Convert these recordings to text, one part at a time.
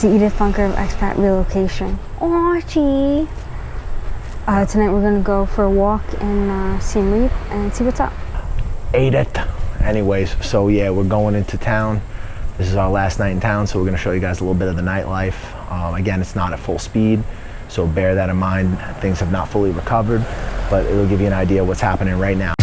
It's the Edith Funker of expat relocation. Archie! Tonight we're gonna go for a walk in Siem Reap and see what's up. Ate it. Anyways, so yeah, we're going into town. This is our last night in town, so we're gonna show you guys a little bit of the nightlife. Again, it's not at full speed, so bear that in mind. Things have not fully recovered, but it'll give you an idea of what's happening right now.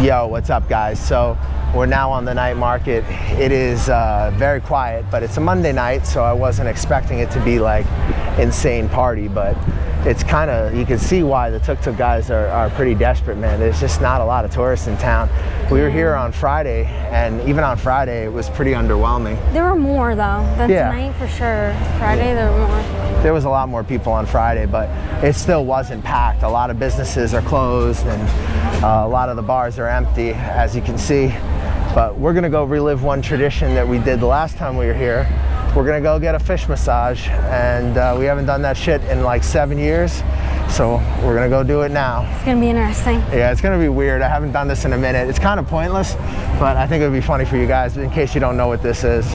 Yo, what's up guys? So we're now on the night market. It is very quiet, but it's a Monday night, so I wasn't expecting it to be like insane party, but it's kind of, you can see why the tuk-tuk guys are pretty desperate, man. There's just not a lot of tourists in town. We were here on Friday, and even on Friday it was pretty underwhelming. There were more though than tonight for sure. Friday there were more. There was a lot more people on Friday, but it still wasn't packed. A lot of businesses are closed and a lot of the bars are empty, as you can see. But we're gonna go relive one tradition that we did the last time we were here. We're gonna go get a fish massage, and we haven't done that shit in like 7 years, so we're gonna go do it now. It's gonna be interesting. Yeah, it's gonna be weird. I haven't done this in a minute. It's kind of pointless, but I think it would be funny for you guys in case you don't know what this is.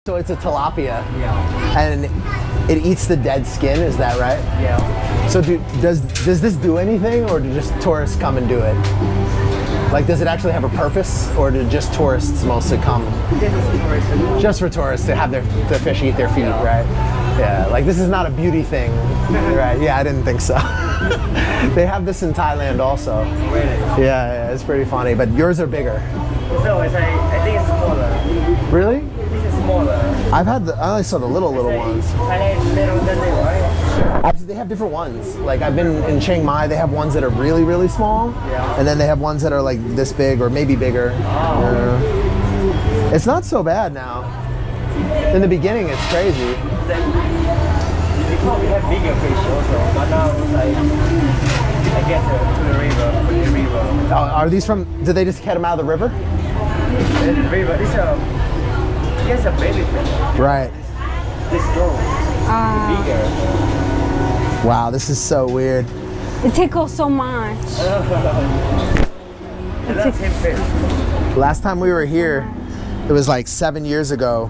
So it's a tilapia. Yeah. And it eats the dead skin, is that right? Yeah. So does this do anything, or do just tourists come and do it? Like, does it actually have a purpose, or do just tourists mostly come? Just for tourists to have the fish eat their feet, right? Yeah, like this is not a beauty thing, right? Yeah, I didn't think so. They have this in Thailand also. Yeah, it's pretty funny, but yours are bigger. So I think it's smaller. Really? This is smaller. I only saw the little ones. Thailand little than they right? Actually, they have different ones. Like I've been in Chiang Mai, they have ones that are really, really small, and then they have ones that are like this big or maybe bigger. It's not so bad now. In the beginning, it's crazy. Before we had bigger fish also, but now it's like I get to the river. Oh, are these from? Did they just catch them out of the river? The river. This is a baby fish. Right. This grows bigger. Wow, this is so weird. It tickles so much. That's him fish. Last time we were here, it was like 7 years ago,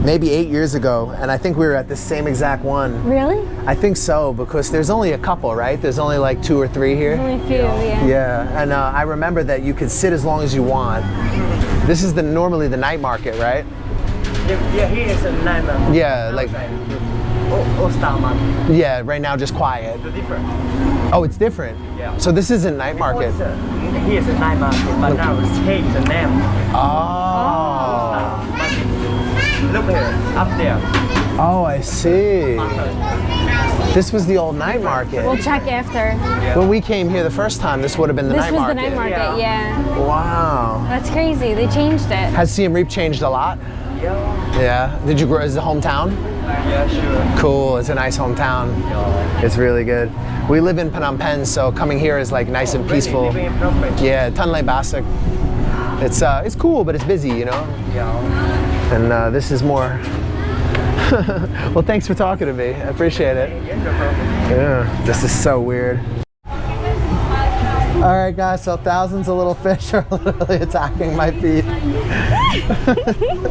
maybe 8 years ago, and I think we were at the same exact one. Really? I think so, because there's only a couple, right? There's only like 2 or 3 here. Only a few, yeah. Yeah, and I remember that you could sit as long as you want. This is normally the night market, right? Yeah, here is a night market. Yeah, like. Or star market. Yeah, right now just quiet. The different. Oh, it's different. Yeah. So this isn't night market. Here's a night market, but now it's changed the name. Oh. Look here, up there. Oh, I see. This was the old night market. We'll check after. When we came here the first time, this would have been the night market. This was the night market, yeah. Wow. That's crazy. They changed it. Has Siem Reap changed a lot? Yeah. Yeah. Did you grow? Is it hometown? Yeah, sure. Cool. It's a nice hometown. It's really good. We live in Phnom Penh, so coming here is like nice and peaceful. Living in Phnom Penh. Yeah, Tanlai Basak. It's cool, but it's busy, you know. Yeah. And this is more. Well, thanks for talking to me. I appreciate it. Yeah, this is so weird. All right, guys, so thousands of little fish are literally attacking my feet.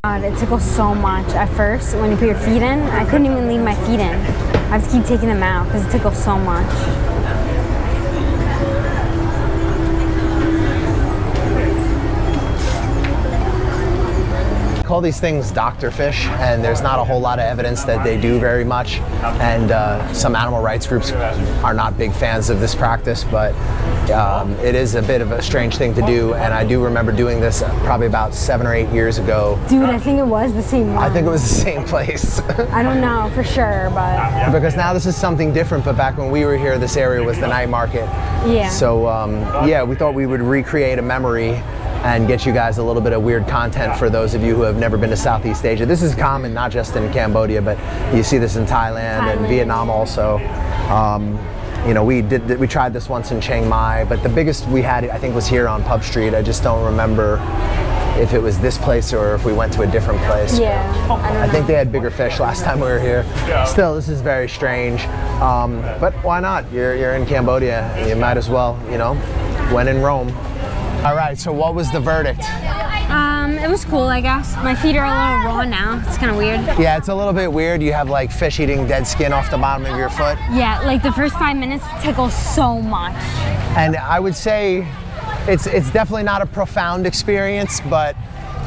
God, it tickles so much. At first, when you put your feet in, I couldn't even leave my feet in. I have to keep taking them out because it tickles so much. Call these things doctor fish, and there's not a whole lot of evidence that they do very much, and some animal rights groups are not big fans of this practice, but it is a bit of a strange thing to do, and I do remember doing this probably about 7 or 8 years ago. Dude, I think it was the same one. I think it was the same place. I don't know for sure, but... Because now this is something different, but back when we were here, this area was the night market. Yeah. So yeah, we thought we would recreate a memory and get you guys a little bit of weird content for those of you who have never been to Southeast Asia. This is common not just in Cambodia, but you see this in Thailand and Vietnam also. You know, we tried this once in Chiang Mai, but the biggest we had, I think, was here on Pub Street. I just don't remember if it was this place or if we went to a different place. Yeah, I think they had bigger fish last time we were here. Still, this is very strange, but why not? You're in Cambodia, you might as well, you know, when in Rome. All right, so what was the verdict? It was cool, I guess. My feet are a little raw now. It's kind of weird. Yeah, it's a little bit weird. You have like fish eating dead skin off the bottom of your foot. Yeah, like the first 5 minutes tickles so much. And I would say it's definitely not a profound experience, but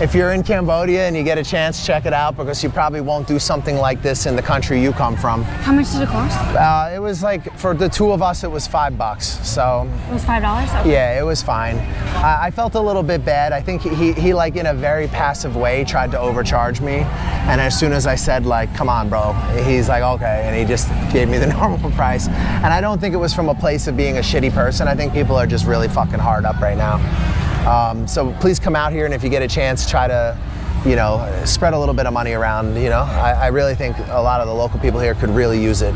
if you're in Cambodia and you get a chance, check it out, because you probably won't do something like this in the country you come from. How much did it cost? It was like, for the two of us, it was $5. So It was $5? Okay. yeah, it was fine. I felt a little bit bad. I think he like in a very passive way tried to overcharge me. And as soon as I said like, come on, bro, he's like, okay. And he just gave me the normal price. And I don't think it was from a place of being a shitty person. I think people are just really fucking hard up right now. So please come out here, and if you get a chance, try to, you know, spread a little bit of money around, you know. I really think a lot of the local people here could really use it.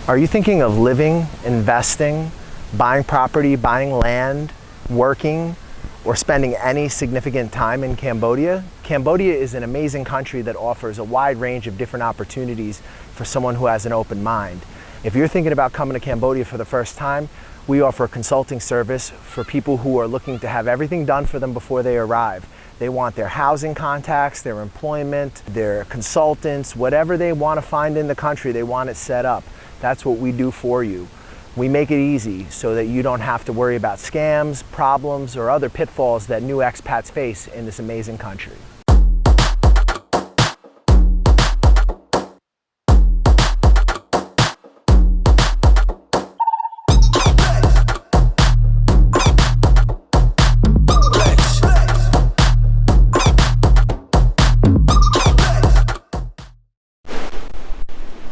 Are you thinking of living, investing, buying property, buying land, working, or spending any significant time in Cambodia? Cambodia is an amazing country that offers a wide range of different opportunities for someone who has an open mind. If you're thinking about coming to Cambodia for the first time, we offer a consulting service for people who are looking to have everything done for them before they arrive. They want their housing contacts, their employment, their consultants, whatever they want to find in the country, they want it set up. That's what we do for you. We make it easy so that you don't have to worry about scams, problems, or other pitfalls that new expats face in this amazing country.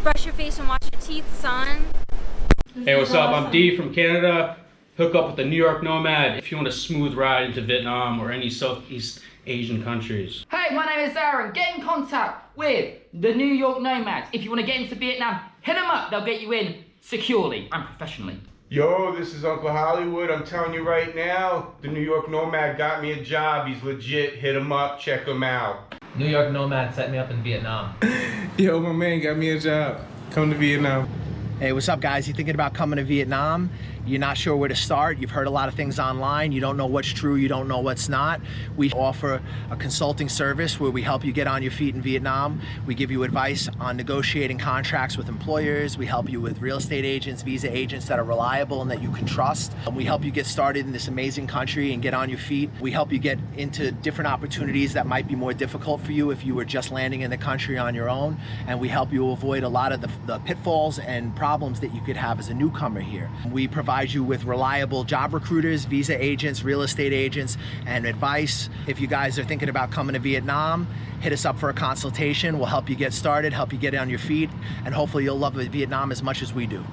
Brush your face and wash your teeth, son. Hey, what's up? I'm D from Canada. Hook up with the New York Nomad if you want a smooth ride into Vietnam or any Southeast Asian countries. Hey, my name is Aaron. Get in contact with the New York Nomads. If you want to get into Vietnam, hit them up. They'll get you in securely and professionally. Yo, this is Uncle Hollywood. I'm telling you right now, the New York Nomad got me a job. He's legit. Hit him up. Check him out. New York Nomad set me up in Vietnam. Yo, my man got me a job. Come to Vietnam. Hey, what's up, guys? You thinking about coming to Vietnam? You're not sure where to start? You've heard a lot of things online. You don't know what's true, you don't know what's not. We offer a consulting service where we help you get on your feet in Vietnam. We give you advice on negotiating contracts with employers. We help you with real estate agents, visa agents that are reliable and that you can trust. We help you get started in this amazing country and get on your feet. We help you get into different opportunities that might be more difficult for you if you were just landing in the country on your own. And we help you avoid a lot of the pitfalls and problems that you could have as a newcomer here. We provide you with reliable job recruiters, visa agents, real estate agents, and advice. If you guys are thinking about coming to Vietnam, hit us up for a consultation. We'll help you get started, help you get on your feet, and hopefully you'll love Vietnam as much as we do.